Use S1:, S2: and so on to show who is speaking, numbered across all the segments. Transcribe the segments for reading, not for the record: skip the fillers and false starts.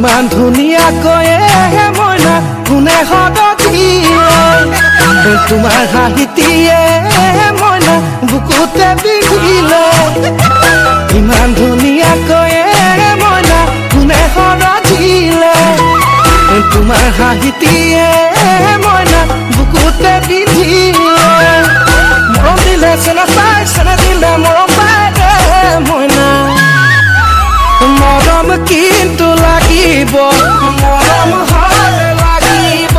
S1: ইমান ধুনীয়াকৈ মইনা কোনে সদত দিয়ে তোমাৰ হাঁহিটিয়ে মইনা বুকুতে বিধিলে ইমান ধুনীয়াকৈ মইনা কোনে সদত দিলে তোমাৰ হাঁহিটিয়ে মইনা বুকুতে বিধিলে মৰম দিলে চেনা পাই চেনা দিলে মৰম পাই মইনা মৰম কিন্তু লাগিব মৰম হলে লাগিব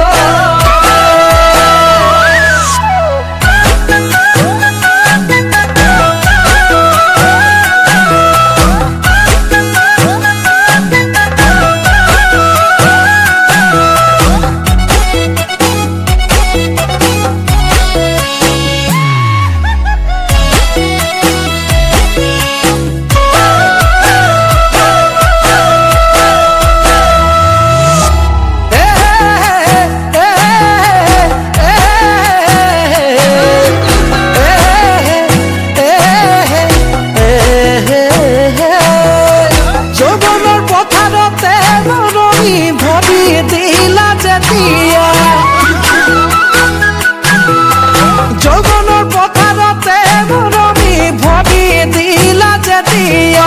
S1: যৌৱনৰ পথাৰতে মৰমি ভৰি দিলা যেতিয়া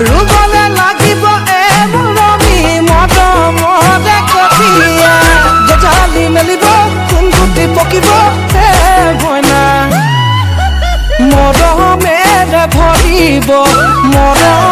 S1: ৰুবলে লাগিব মৰমি মৰমৰে কঠিয়া গজালি মেলিব কোনগুটি পকিব মইনা মৰমেৰে ভৰিব মৰম